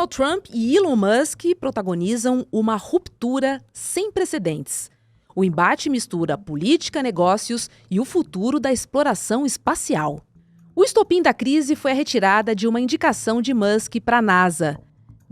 Donald Trump e Elon Musk protagonizam uma ruptura sem precedentes. O embate mistura política, negócios e o futuro da exploração espacial. O estopim da crise foi a retirada de uma indicação de Musk para a NASA.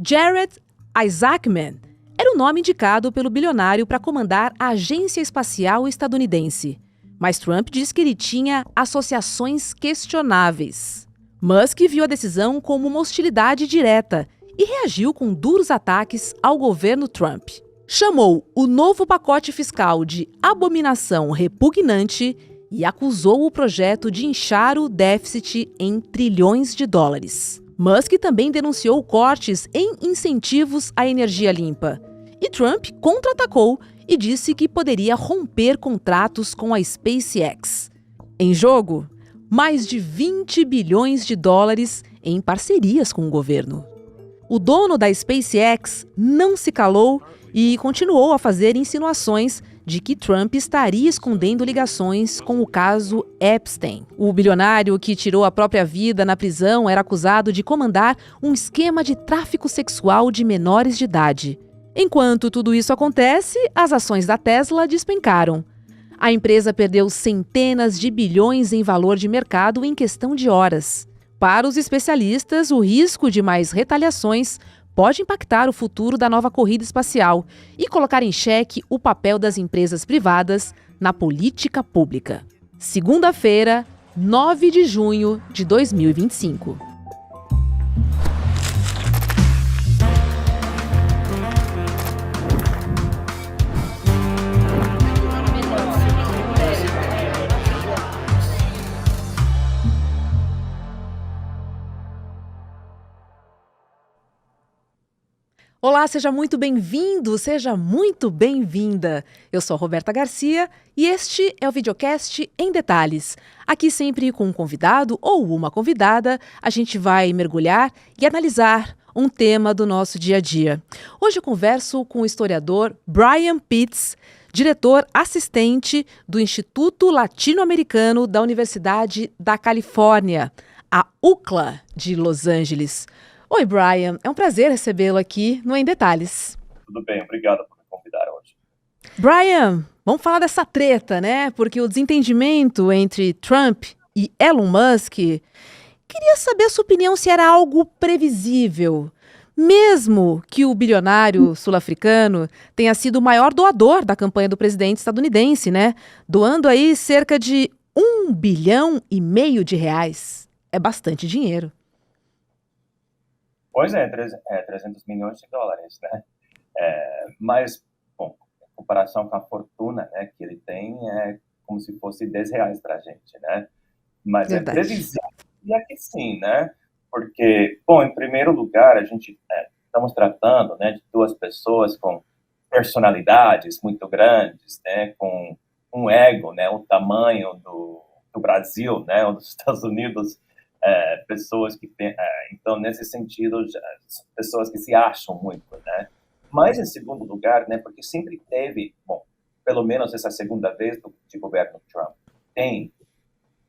Jared Isaacman era o nome indicado pelo bilionário para comandar a agência espacial estadunidense. Mas Trump disse que ele tinha associações questionáveis. Musk viu a decisão como uma hostilidade direta e reagiu com duros ataques ao governo Trump. Chamou o novo pacote fiscal de abominação repugnante e acusou o projeto de inchar o déficit em trilhões de dólares. Musk também denunciou cortes em incentivos à energia limpa. E Trump contra-atacou e disse que poderia romper contratos com a SpaceX. Em jogo, mais de 20 bilhões de dólares em parcerias com o governo. O dono da SpaceX não se calou e continuou a fazer insinuações de que Trump estaria escondendo ligações com o caso Epstein. O bilionário que tirou a própria vida na prisão era acusado de comandar um esquema de tráfico sexual de menores de idade. Enquanto tudo isso acontece, as ações da Tesla despencaram. A empresa perdeu centenas de bilhões em valor de mercado em questão de horas. Para os especialistas, o risco de mais retaliações pode impactar o futuro da nova corrida espacial e colocar em xeque o papel das empresas privadas na política pública. Segunda-feira, 9 de junho de 2025. Olá, seja muito bem-vindo, seja muito bem-vinda. Eu sou a Roberta Garcia e este é o videocast Em Detalhes. Aqui sempre com um convidado ou uma convidada, a gente vai mergulhar e analisar um tema do nosso dia a dia. Hoje eu converso com o historiador Brian Pitts, diretor assistente do Instituto Latino-Americano da Universidade da Califórnia, a UCLA de Los Angeles. Oi, Brian. É um prazer recebê-lo aqui no Em Detalhes. Tudo bem, obrigado por me convidar hoje. Brian, vamos falar dessa treta, né? Porque o desentendimento entre Trump e Elon Musk, queria saber a sua opinião se era algo previsível. Mesmo que o bilionário sul-africano tenha sido o maior doador da campanha do presidente estadunidense, né? Doando aí cerca de R$1,5 bilhão de reais. É bastante dinheiro. Pois é, 300 milhões de dólares, né? Mas, bom, em comparação com a fortuna, né, que ele tem, é como se fosse R$10 para a gente, né? Mas Verdade. É previsível que sim, né? Porque, bom, em primeiro lugar, a gente estamos tratando, né, de duas pessoas com personalidades muito grandes, né, com um ego, né, o tamanho do Brasil, né, ou dos Estados Unidos. Pessoas que então nesse sentido pessoas que se acham muito, né? Mas em segundo lugar, né, porque sempre teve, bom, pelo menos essa segunda vez de governo Trump, tem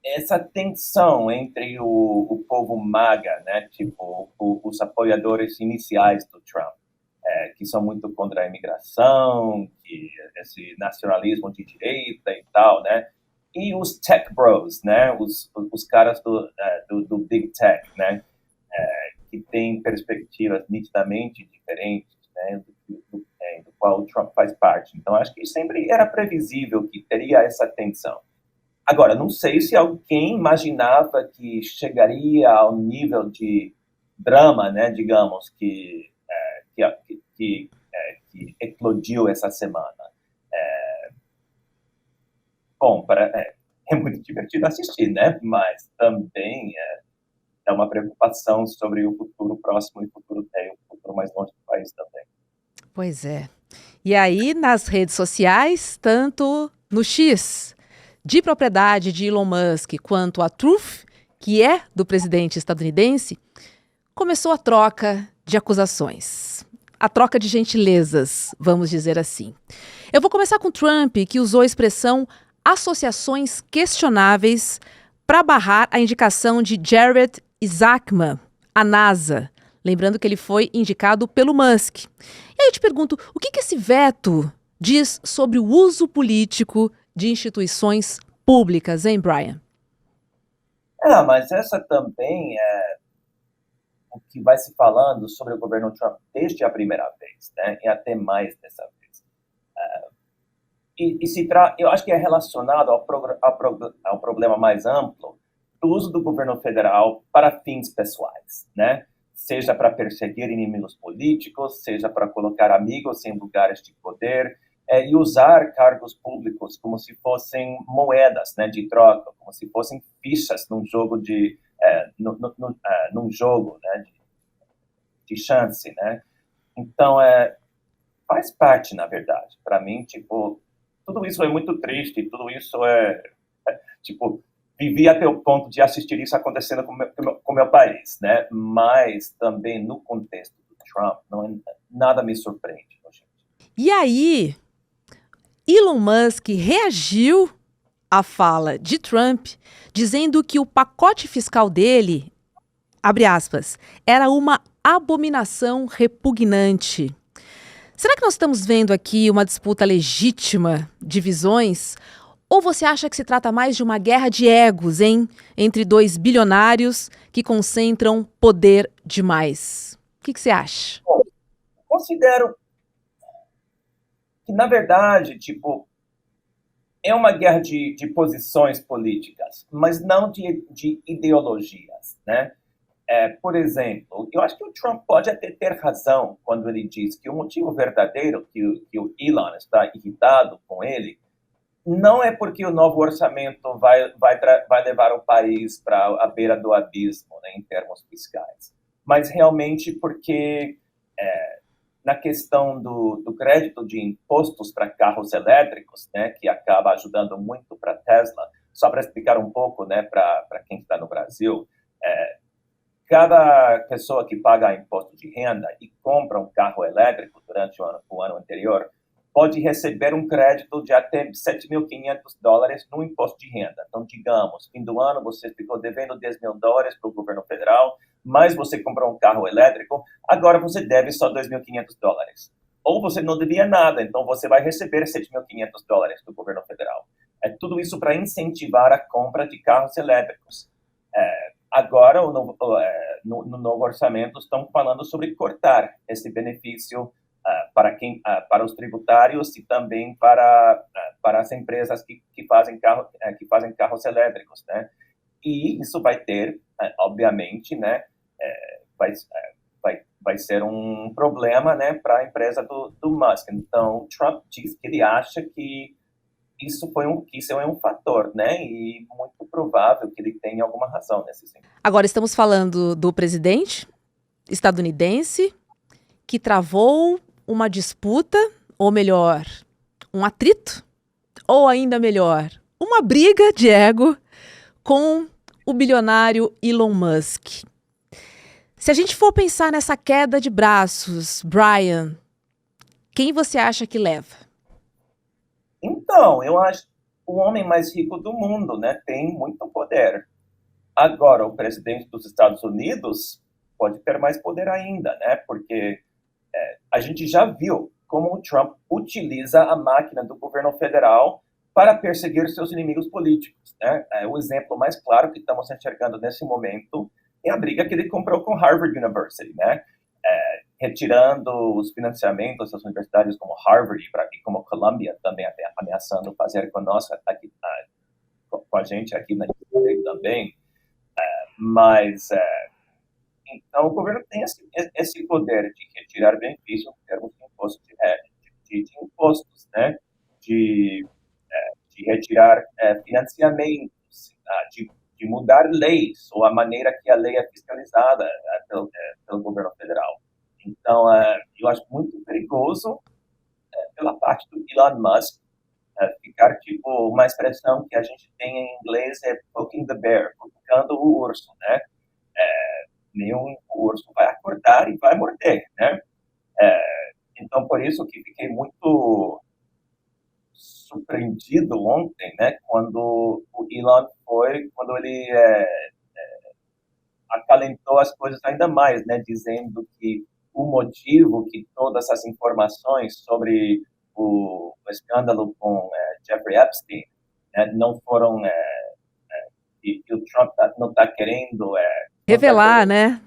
essa tensão entre o povo MAGA, né, tipo os apoiadores iniciais do Trump, que são muito contra a imigração, que esse nacionalismo de direita e tal, né? E os tech bros, né, os caras do big tech, né, que têm perspectivas nitidamente diferentes, né, do qual o Trump faz parte. Então, acho que sempre era previsível que teria essa tensão. Agora, não sei se alguém imaginava que chegaria ao nível de drama, né, digamos, que eclodiu essa semana. Bom, é muito divertido assistir, né? Mas também é uma preocupação sobre o futuro próximo e o futuro mais longe do país também. Pois é. E aí, nas redes sociais, tanto no X, de propriedade de Elon Musk, quanto a Truth, que é do presidente estadunidense, começou a troca de acusações. A troca de gentilezas, vamos dizer assim. Eu vou começar com Trump, que usou a expressão associações questionáveis para barrar a indicação de Jared Isaacman à NASA. Lembrando que ele foi indicado pelo Musk. E aí eu te pergunto, o que esse veto diz sobre o uso político de instituições públicas, hein, Brian? Mas essa também é o que vai se falando sobre o governo Trump desde a primeira vez, né? E até mais dessa vez. Eu acho que é relacionado ao problema mais amplo do uso do governo federal para fins pessoais, né? Seja para perseguir inimigos políticos, seja para colocar amigos em lugares de poder, e usar cargos públicos como se fossem moedas, né, de troca, como se fossem fichas num jogo num jogo, né, de chance, né? Então, faz parte, na verdade. Para mim, tipo, tudo isso é muito triste, tudo isso tipo, vivi até o ponto de assistir isso acontecendo com meu país, né? Mas também no contexto do Trump, nada me surpreende. Gente. E aí, Elon Musk reagiu à fala de Trump, dizendo que o pacote fiscal dele, abre aspas, era uma abominação repugnante. Será que nós estamos vendo aqui uma disputa legítima de visões? Ou você acha que se trata mais de uma guerra de egos, hein? Entre dois bilionários que concentram poder demais? O que você acha? Bom, considero que, na verdade, tipo, é uma guerra de posições políticas, mas não de ideologias, né? Por exemplo, eu acho que o Trump pode até ter razão quando ele diz que o motivo verdadeiro que o Elon está irritado com ele não é porque o novo orçamento vai levar o país para a beira do abismo, né, em termos fiscais, mas realmente porque na questão do crédito de impostos para carros elétricos, né, que acaba ajudando muito para a Tesla, só para explicar um pouco, né, para quem está no Brasil, cada pessoa que paga imposto de renda e compra um carro elétrico durante o ano anterior pode receber um crédito de até $7.500 no imposto de renda. Então, digamos, fim do ano você ficou devendo $10.000 para o governo federal, mas você comprou um carro elétrico, agora você deve só $2.500. Ou você não devia nada, então você vai receber $7.500 do governo federal. Tudo isso para incentivar a compra de carros elétricos. Agora, no novo orçamento, estão falando sobre cortar esse benefício para os tributários e também para as empresas que fazem carros elétricos, né? E isso vai ter, obviamente, né? Vai ser um problema, né, para a empresa do Musk. Então, Trump diz que ele acha que isso é um fator, né? E muito provável que ele tenha alguma razão nesse sentido. Agora estamos falando do presidente estadunidense que travou uma disputa, ou melhor, um atrito, ou ainda melhor, uma briga de ego com o bilionário Elon Musk. Se a gente for pensar nessa queda de braços, Brian, quem você acha que leva? Então, eu acho que o homem mais rico do mundo, né, tem muito poder. Agora, o presidente dos Estados Unidos pode ter mais poder ainda, né? Porque a gente já viu como o Trump utiliza a máquina do governo federal para perseguir seus inimigos políticos, né? O exemplo mais claro que estamos enxergando nesse momento é a briga que ele comprou com Harvard University, né? Retirando os financiamentos das universidades como Harvard e como Columbia, também até ameaçando fazer conosco aqui, com a gente aqui na também. Mas então o governo tem esse poder de retirar benefícios em termos de impostos, né? De retirar financiamentos, de mudar leis ou a maneira que a lei é fiscalizada pelo governo federal. Então, eu acho muito perigoso pela parte do Elon Musk ficar tipo uma expressão que a gente tem em inglês poking the bear, cutucando o urso, né? Nenhum urso vai acordar e vai morder, né? Então, por isso que fiquei muito surpreendido ontem, né? Quando o Elon quando ele acalentou as coisas ainda mais, né, dizendo que o motivo que todas as informações sobre o escândalo com Jeffrey Epstein, né, não foram que o Trump não está querendo Revelar, né?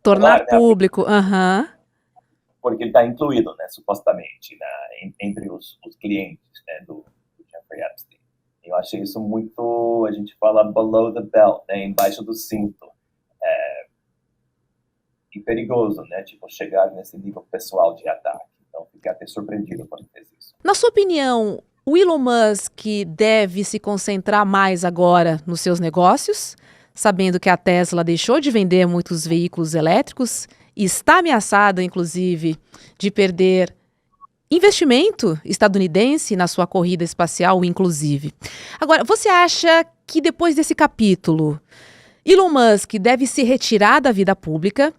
Tornar revelar, né, público. Aham. porque ele está incluído, né, supostamente, entre os clientes, né, do Jeffrey Epstein. Eu achei isso muito, a gente fala below the belt, né, embaixo do cinto. E perigoso, né, tipo, chegar nesse nível pessoal de ataque. Então, fiquei até surpreendido quando fez isso. Na sua opinião, o Elon Musk deve se concentrar mais agora nos seus negócios, sabendo que a Tesla deixou de vender muitos veículos elétricos e está ameaçada, inclusive, de perder investimento estadunidense na sua corrida espacial, inclusive. Agora, você acha que depois desse capítulo, Elon Musk deve se retirar da vida pública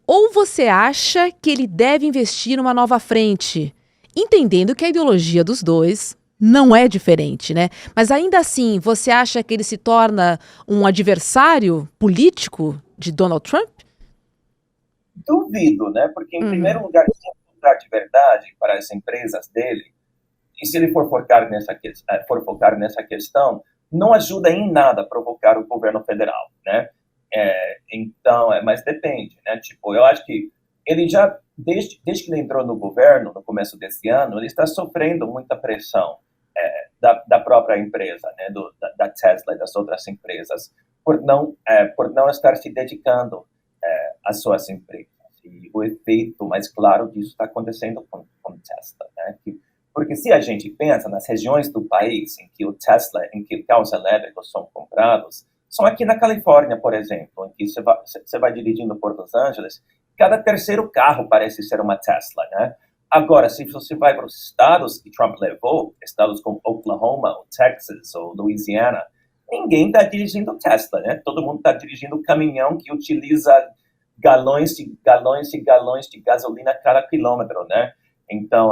ou você acha que ele deve investir numa nova frente, entendendo que a ideologia dos dois não é diferente, né? Mas ainda assim, você acha que ele se torna um adversário político de Donald Trump? Duvido, né, porque, em Uhum. primeiro lugar, se encontrar de verdade para as empresas dele, e se ele for focar nessa questão, não ajuda em nada a provocar o governo federal, né? Então, mas depende, né? Tipo, eu acho que ele já, desde que ele entrou no governo, no começo desse ano, ele está sofrendo muita pressão da própria empresa, né? Da Tesla e das outras empresas, por não estar se dedicando às suas empresas. E o efeito mais claro disso está acontecendo com Tesla, né? Porque se a gente pensa nas regiões do país em que carros elétricos são comprados, são aqui na Califórnia, por exemplo, em que você vai dirigindo por Los Angeles, cada terceiro carro parece ser uma Tesla, né? Agora, se você vai para os estados que Trump levou, estados como Oklahoma, ou Texas, ou Louisiana, ninguém está dirigindo Tesla, né? Todo mundo está dirigindo caminhão que utiliza galões e galões e galões de gasolina a cada quilômetro, né? Então,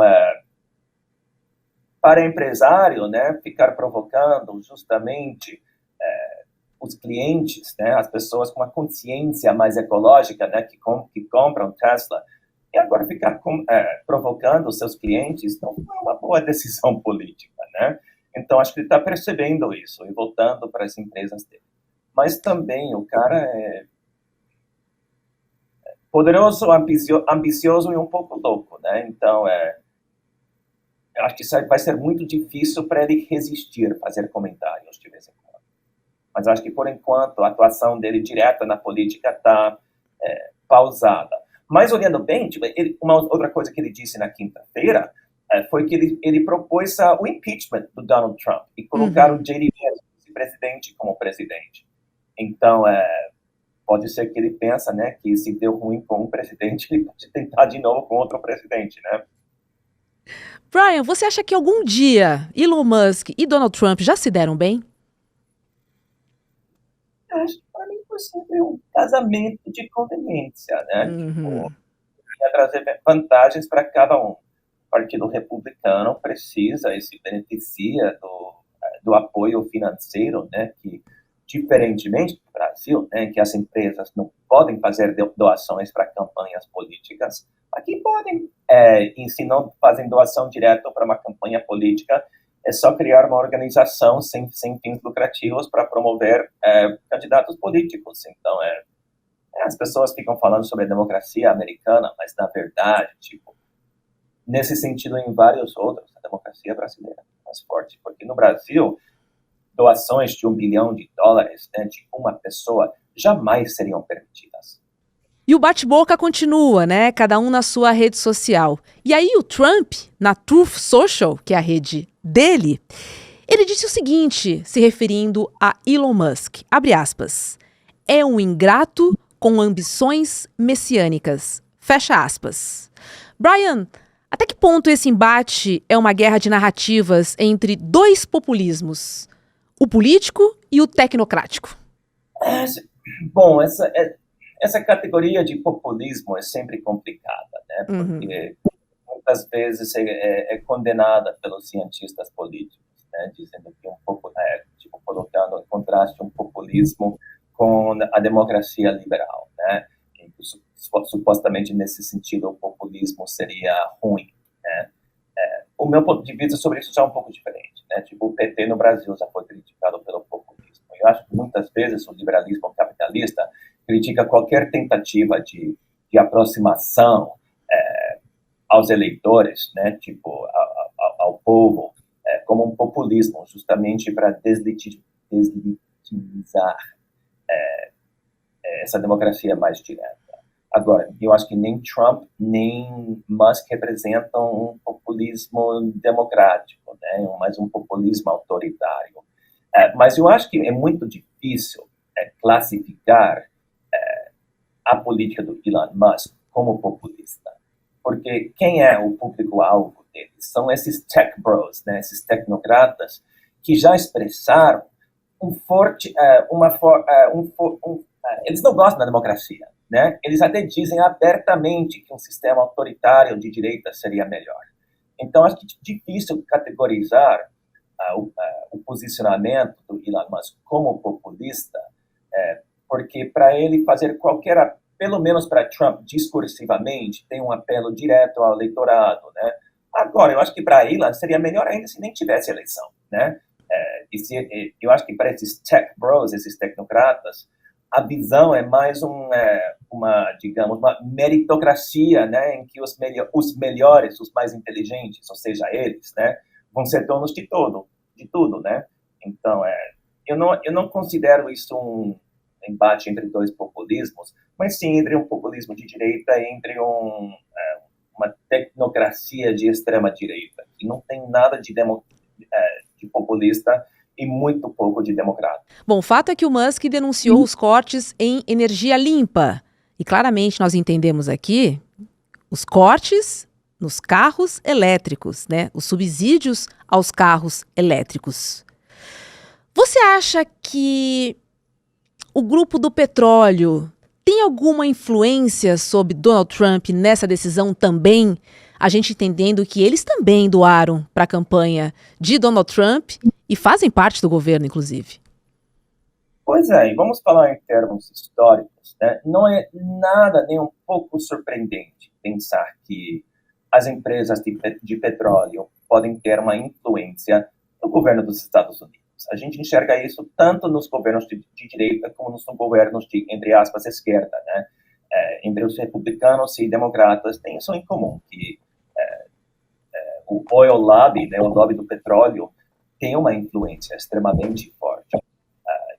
para empresário, né, ficar provocando justamente os clientes, né, as pessoas com uma consciência mais ecológica, né, que compram Tesla, e agora ficar provocando os seus clientes não é uma boa decisão política, né? Então, acho que ele está percebendo isso e voltando para as empresas dele. Mas também o cara é poderoso, ambicioso e um pouco louco, né? Então, eu acho que vai ser muito difícil para ele resistir, fazer comentários de vez em quando. Mas acho que, por enquanto, a atuação dele direta na política está pausada. Mas, olhando bem, tipo, uma outra coisa que ele disse na quinta-feira foi que ele propôs o impeachment do Donald Trump e colocar o J.D. Vance, vice-presidente, como presidente. Então, pode ser que ele pensa, né, que se deu ruim com um presidente, ele pode tentar de novo com outro presidente, né? Brian, você acha que algum dia Elon Musk e Donald Trump já se deram bem? Acho que para mim foi sempre um casamento de conveniência, né? Tipo, Uhum. ia trazer vantagens para cada um. O Partido Republicano precisa e se beneficia do apoio financeiro, né? Que, diferentemente do Brasil, né? Que as empresas não podem fazer doações para campanhas políticas, aqui podem. E se não fazem doação direta para uma campanha política, é só criar uma organização sem fins lucrativos para promover candidatos políticos. Então, as pessoas ficam falando sobre a democracia americana, mas, na verdade, tipo, nesse sentido, em vários outros, a democracia brasileira é mais forte. Porque no Brasil, doações de US$ 1 bilhão, né, de uma pessoa jamais seriam permitidas. E o bate-boca continua, né? Cada um na sua rede social. E aí o Trump, na Truth Social, que é a rede dele, ele disse o seguinte, se referindo a Elon Musk, abre aspas, é um ingrato com ambições messiânicas, fecha aspas. Brian, até que ponto esse embate é uma guerra de narrativas entre dois populismos, o político e o tecnocrático? Bom, essa categoria de populismo é sempre complicada, né? Uhum. Porque muitas vezes é condenada pelos cientistas políticos, né? Dizendo que tipo, colocando em contraste um populismo com a democracia liberal, né? Supostamente, nesse sentido, o populismo seria ruim, né? O meu ponto de vista sobre isso já é um pouco diferente, né? Tipo, o PT no Brasil já foi criticado pelo populismo. Eu acho que muitas vezes o liberalismo capitalista critica qualquer tentativa de aproximação aos eleitores, né? Tipo, ao povo, como um populismo, justamente para deslegitimizar essa democracia mais direta. Agora, eu acho que nem Trump nem Musk representam um populismo democrático, né? Mais um populismo autoritário. Mas eu acho que é muito difícil classificar a política do Elon Musk como populista, porque quem é o público-alvo deles? São esses tech bros, né? Esses tecnocratas que já expressaram eles não gostam da democracia, né? Eles até dizem abertamente que um sistema autoritário de direita seria melhor. Então, acho que é difícil categorizar o posicionamento do Elon Musk como populista, porque para ele fazer pelo menos para Trump, discursivamente, tem um apelo direto ao eleitorado, né? Agora, eu acho que para Elon seria melhor ainda se nem tivesse eleição, né? Eu acho que para esses tech bros, esses tecnocratas, a visão é mais uma meritocracia, né, em que os melhores, os mais inteligentes, ou seja, eles, né, vão ser donos de tudo, né? Então, eu não considero isso um embate entre dois populismos, mas sim entre um populismo de direita e entre uma tecnocracia de extrema direita, que não tem nada de populista e muito pouco de democrata. Bom, o fato é que o Musk denunciou os cortes em energia limpa. E claramente nós entendemos aqui os cortes nos carros elétricos, né? Os subsídios aos carros elétricos. Você acha que o grupo do petróleo tem alguma influência sobre Donald Trump nessa decisão também? A gente entendendo que eles também doaram para a campanha de Donald Trump e fazem parte do governo, inclusive. Pois é, e vamos falar em termos históricos, né? Não é nada nem um pouco surpreendente pensar que as empresas de petróleo podem ter uma influência no governo dos Estados Unidos. A gente enxerga isso tanto nos governos de direita como nos governos de, entre aspas, esquerda, né? Entre os republicanos e democratas tem isso em comum, que o oil lobby, né, o lobby do petróleo, tem uma influência extremamente forte.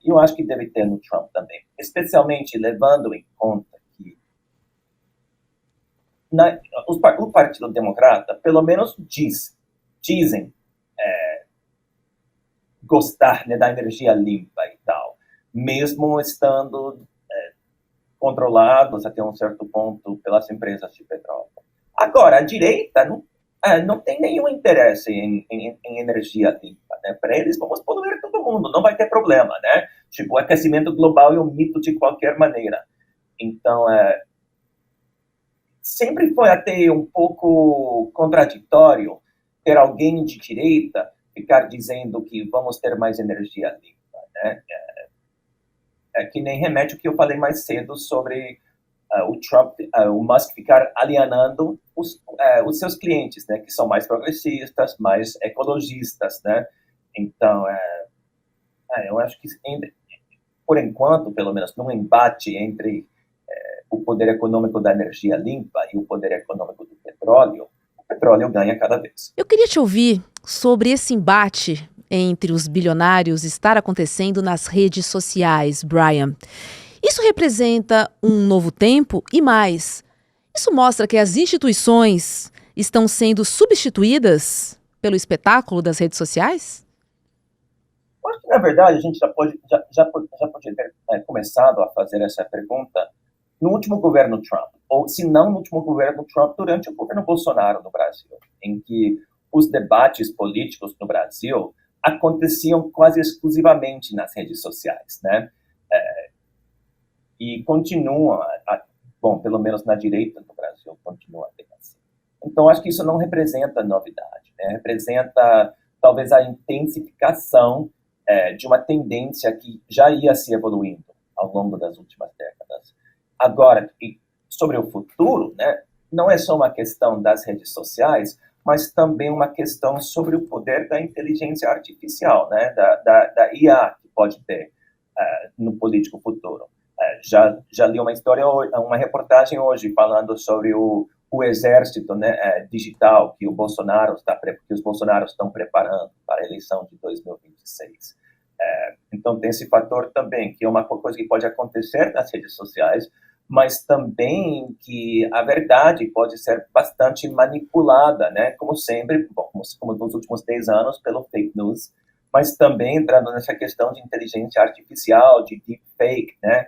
E eu acho que deve ter no Trump também, especialmente levando em conta que o Partido Democrata, pelo menos dizem gostar, né, da energia limpa e tal, mesmo estando controlados até um certo ponto pelas empresas de petróleo. Agora, a direita não tem nenhum interesse em energia limpa, né? Para eles, vamos poluir todo mundo, não vai ter problema, né? Tipo, o aquecimento global é um mito de qualquer maneira. Então, sempre foi até um pouco contraditório ter alguém de direita ficar dizendo que vamos ter mais energia limpa, né? Que nem remete o que eu falei mais cedo sobre o Trump, o Musk ficar alienando os seus clientes, né, que são mais progressistas, mais ecologistas, né? Então, eu acho que, por enquanto, pelo menos, num embate entre o poder econômico da energia limpa e o poder econômico do petróleo, o petróleo ganha cada vez. Eu queria te ouvir sobre esse embate entre os bilionários estar acontecendo nas redes sociais, Brian. Isso representa um novo tempo e mais. Isso mostra que as instituições estão sendo substituídas pelo espetáculo das redes sociais? Eu acho que, na verdade, a gente já pode ter começado a fazer essa pergunta no último governo Trump, ou se não no último governo Trump, durante o governo Bolsonaro no Brasil, em que os debates políticos no Brasil aconteciam quase exclusivamente nas redes sociais, né? E continuam, bom, pelo menos na direita do Brasil, continua a ter assim. Então, acho que isso não representa novidade, né? Representa, talvez, a intensificação de uma tendência que já ia se evoluindo há ao longo das últimas décadas. Agora, sobre o futuro, né, não é só uma questão das redes sociais, mas também uma questão sobre o poder da inteligência artificial, né, da IA que pode ter no político futuro. Já li uma reportagem hoje falando sobre o exército, né, digital que os Bolsonaros estão preparando para a eleição de 2026. Então tem esse fator também, que é uma coisa que pode acontecer nas redes sociais, mas também que a verdade pode ser bastante manipulada, né? Como sempre, como nos últimos 10 anos, pelo fake news, mas também entrando nessa questão de inteligência artificial, de deepfake, né?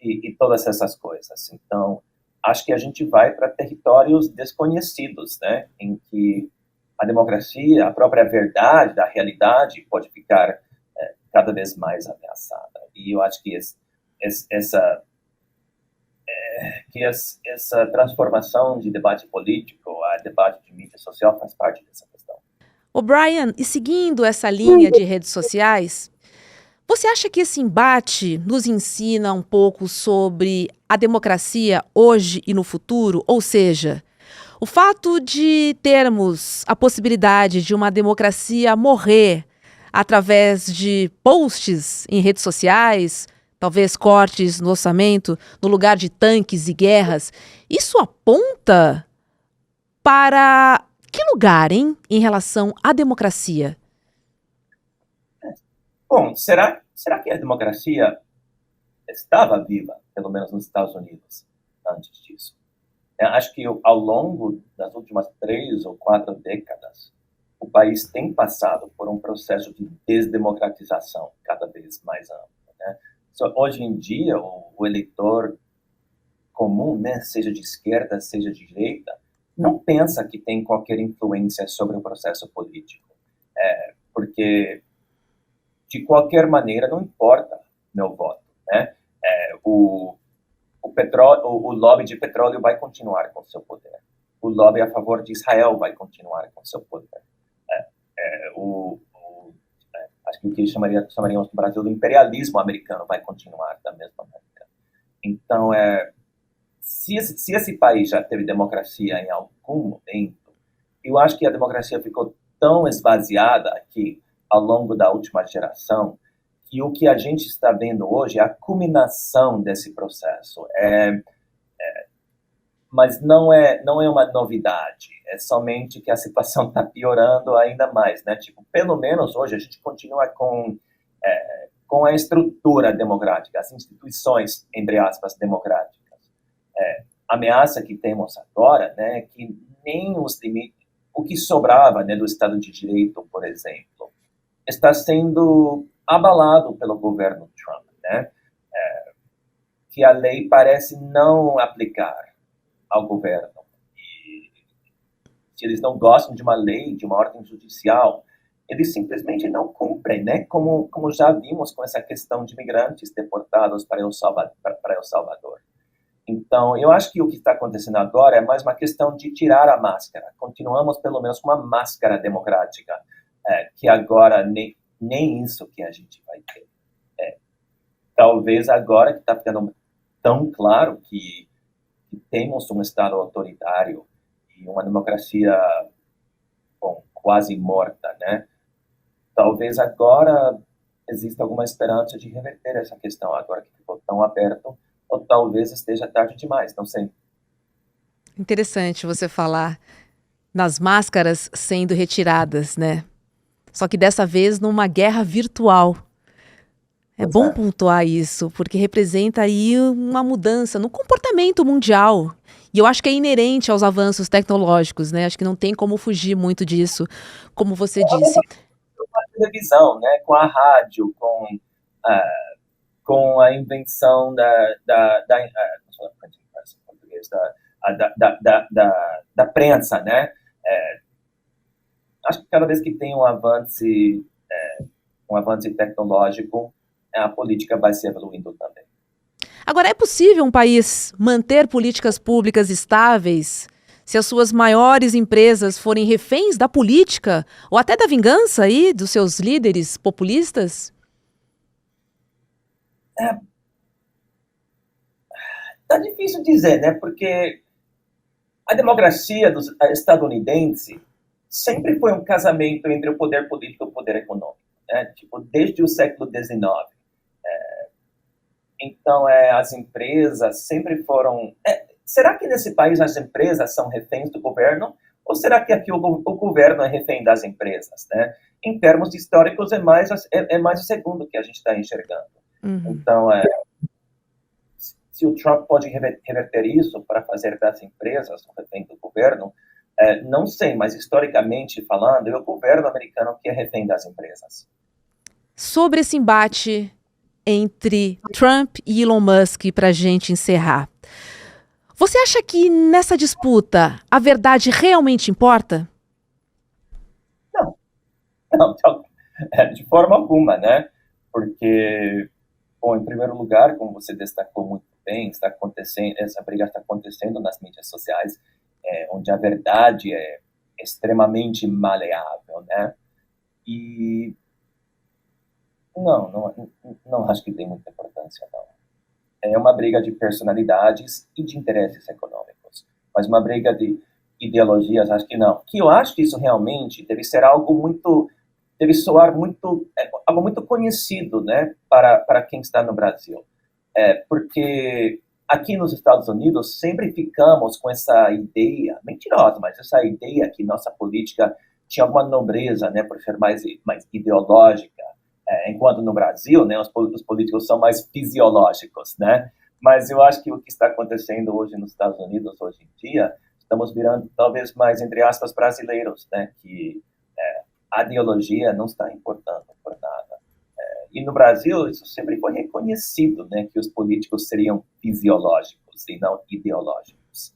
E todas essas coisas. Então, acho que a gente vai para territórios desconhecidos, né? Em que a democracia, a própria verdade da realidade pode ficar cada vez mais ameaçada. E eu acho que essa transformação de debate político a debate de mídia social faz parte dessa questão. Ô Brian, e seguindo essa linha de redes sociais, você acha que esse embate nos ensina um pouco sobre a democracia hoje e no futuro? Ou seja, o fato de termos a possibilidade de uma democracia morrer através de posts em redes sociais, talvez cortes no orçamento, no lugar de tanques e guerras, isso aponta para que lugar, hein, em relação à democracia? Bom, será que a democracia estava viva, pelo menos nos Estados Unidos, antes disso? Acho que ao longo das últimas 3 ou 4 décadas, o país tem passado por um processo de desdemocratização cada vez mais amplo, né? Hoje em dia, o eleitor comum, né, seja de esquerda, seja de direita, não pensa que tem qualquer influência sobre o processo político. Porque, de qualquer maneira, não importa meu voto, né? O lobby de petróleo vai continuar com seu poder. O lobby a favor de Israel vai continuar com seu poder. Acho que o que chamaríamos no Brasil do imperialismo americano vai continuar da mesma maneira. Então, se esse país já teve democracia em algum momento, eu acho que a democracia ficou tão esvaziada aqui ao longo da última geração que o que a gente está vendo hoje é a culminação desse processo. Mas não é uma novidade, é somente que a situação está piorando ainda mais, né? Tipo, pelo menos hoje a gente continua com a estrutura democrática, as instituições, entre aspas, democráticas. A ameaça que temos agora, né, que nem os limites, o que sobrava, né, do Estado de Direito, por exemplo, está sendo abalado pelo governo Trump, né? Que a lei parece não aplicar ao governo. E se eles não gostam de uma lei, de uma ordem judicial, eles simplesmente não cumprem, né? Como já vimos com essa questão de imigrantes deportados para El Salvador. Então, eu acho que o que está acontecendo agora é mais uma questão de tirar a máscara. Continuamos, pelo menos, com uma máscara democrática, que agora nem isso que a gente vai ter. Talvez agora que está ficando tão claro que temos um Estado autoritário e uma democracia quase morta, né? Talvez agora exista alguma esperança de reverter essa questão, agora que ficou tão aberto, ou talvez esteja tarde demais, não sei. Interessante você falar nas máscaras sendo retiradas, né? Só que dessa vez numa guerra virtual. É bom pontuar isso, porque representa aí uma mudança no comportamento mundial. E eu acho que é inerente aos avanços tecnológicos, né? Acho que não tem como fugir muito disso, como você disse. Com a televisão, né? Com a rádio, com a invenção da prensa, né? Acho que cada vez que tem um avanço tecnológico, a política vai se evoluindo também. Agora, é possível um país manter políticas públicas estáveis se as suas maiores empresas forem reféns da política ou até da vingança aí dos seus líderes populistas? Tá difícil dizer, né? Porque a democracia estadunidense sempre foi um casamento entre o poder político e o poder econômico, né? Tipo, desde o século XIX. Então, as empresas sempre foram... será que nesse país as empresas são reféns do governo? Ou será que aqui o governo é refém das empresas, né? Em termos históricos, é mais o segundo que a gente está enxergando. Uhum. Então, se o Trump pode reverter isso para fazer das empresas um refém do governo, não sei, mas historicamente falando, é o governo americano que é refém das empresas. Sobre esse embate entre Trump e Elon Musk, para a gente encerrar, você acha que nessa disputa a verdade realmente importa? Não, de forma alguma, né? Porque, bom, em primeiro lugar, como você destacou muito bem, essa briga está acontecendo nas mídias sociais, onde a verdade é extremamente maleável, né? E não acho que tem muita importância, não. É uma briga de personalidades e de interesses econômicos, mas uma briga de ideologias, acho que não. Que eu acho que isso realmente deve ser deve soar algo muito conhecido, né, para quem está no Brasil. Porque aqui nos Estados Unidos sempre ficamos com essa ideia, mentirosa, mas essa ideia que nossa política tinha alguma nobreza, né, por ser mais ideológica, enquanto no Brasil, né, os políticos são mais fisiológicos, né? Mas eu acho que o que está acontecendo hoje nos Estados Unidos, hoje em dia, estamos virando talvez mais, entre aspas, brasileiros, né? Que a ideologia não está importando por nada. E no Brasil, isso sempre foi reconhecido, né? Que os políticos seriam fisiológicos e não ideológicos.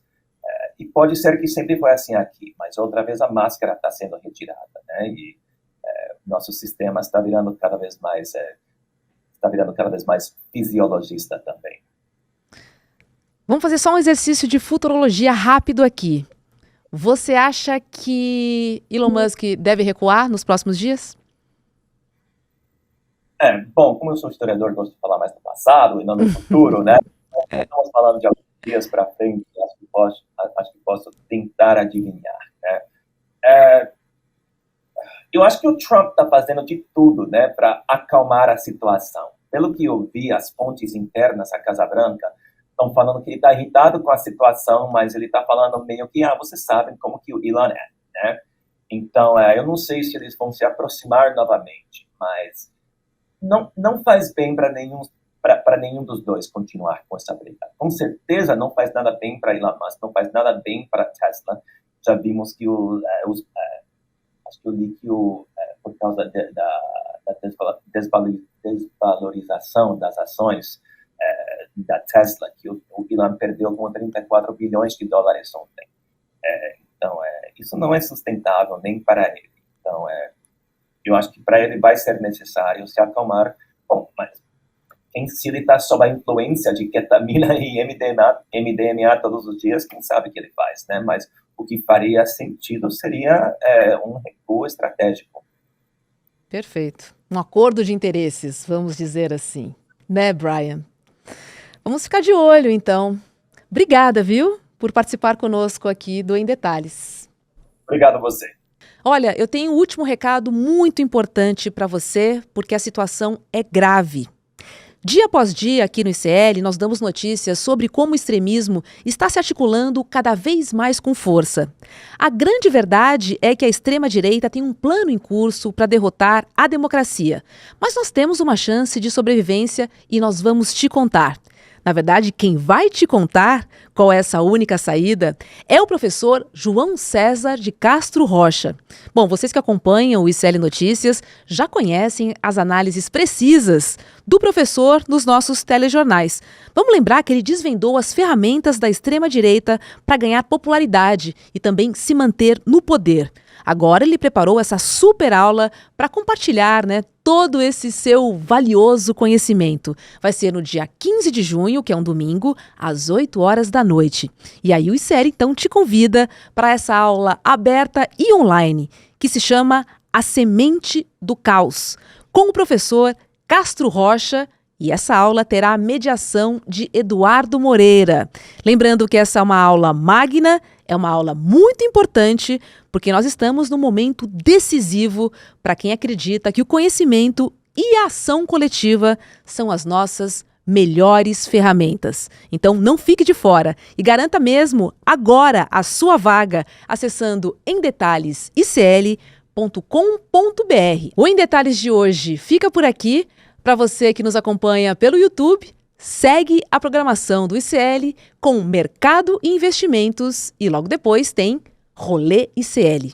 E pode ser que sempre foi assim aqui, mas outra vez a máscara está sendo retirada, né? E nosso sistema está virando cada vez mais fisiologista também. Vamos fazer só um exercício de futurologia rápido aqui. Você acha que Elon Musk deve recuar nos próximos dias? Bom, como eu sou historiador, gosto de falar mais do passado e não do futuro, né? Estamos falando de alguns dias para frente, acho que posso tentar adivinhar, né? Eu acho que o Trump está fazendo de tudo, né, para acalmar a situação. Pelo que eu vi, as fontes internas da Casa Branca estão falando que ele está irritado com a situação, mas ele está falando meio que, vocês sabem como que o Elon é, né? Então, eu não sei se eles vão se aproximar novamente, mas não faz bem para nenhum dos dois continuar com essa briga. Com certeza não faz nada bem para Elon Musk, não faz nada bem para Tesla. Já vimos que acho que eu li que por causa da desvalorização das ações da Tesla, que o Elon perdeu como 34 bilhões de dólares ontem. Então, isso não é sustentável nem para ele. Então, eu acho que para ele vai ser necessário se acalmar. Bom, mas se ele está sob a influência de ketamina e MDMA todos os dias, quem sabe o que ele faz, né? Mas o que faria sentido seria um recuo estratégico. Perfeito. Um acordo de interesses, vamos dizer assim. Né, Brian? Vamos ficar de olho, então. Obrigada, viu, por participar conosco aqui do Em Detalhes. Obrigado a você. Olha, eu tenho um último recado muito importante para você, porque a situação é grave. Dia após dia, aqui no ICL, nós damos notícias sobre como o extremismo está se articulando cada vez mais com força. A grande verdade é que a extrema-direita tem um plano em curso para derrotar a democracia. Mas nós temos uma chance de sobrevivência e nós vamos te contar. Na verdade, quem vai te contar qual é essa única saída é o professor João César de Castro Rocha. Bom, vocês que acompanham o ICL Notícias já conhecem as análises precisas do professor nos nossos telejornais. Vamos lembrar que ele desvendou as ferramentas da extrema-direita para ganhar popularidade e também se manter no poder. Agora ele preparou essa super aula para compartilhar, todo esse seu valioso conhecimento. Vai ser no dia 15 de junho, que é um domingo, às 8 horas da noite. E aí o ICL, então, te convida para essa aula aberta e online, que se chama A Semente do Caos, com o professor Castro Rocha E essa aula terá a mediação de Eduardo Moreira. Lembrando que essa é uma aula magna, é uma aula muito importante, porque nós estamos num momento decisivo para quem acredita que o conhecimento e a ação coletiva são as nossas melhores ferramentas. Então não fique de fora e garanta mesmo agora a sua vaga acessando emdetalhesicl.com.br. O Em Detalhes de hoje fica por aqui. Para você que nos acompanha pelo YouTube, segue a programação do ICL com Mercado e Investimentos e logo depois tem Rolê ICL.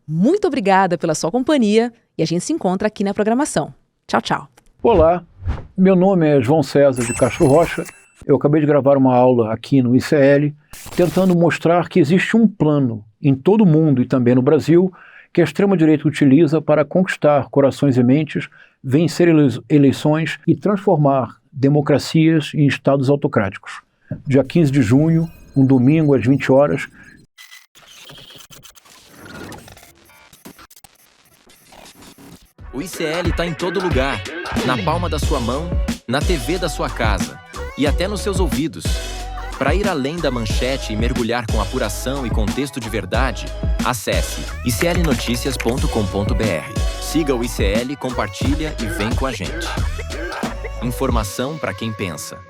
Muito obrigada pela sua companhia e a gente se encontra aqui na programação. Tchau, tchau. Olá, meu nome é João César de Castro Rocha. Eu acabei de gravar uma aula aqui no ICL tentando mostrar que existe um plano em todo o mundo e também no Brasil que a extrema-direita utiliza para conquistar corações e mentes, vencer eleições e transformar democracias em estados autocráticos. Dia 15 de junho, um domingo às 20 horas. O ICL está em todo lugar, na palma da sua mão, na TV da sua casa e até nos seus ouvidos. Para ir além da manchete e mergulhar com apuração e contexto de verdade, acesse iclnoticias.com.br. Siga o ICL, compartilha e vem com a gente. Informação para quem pensa.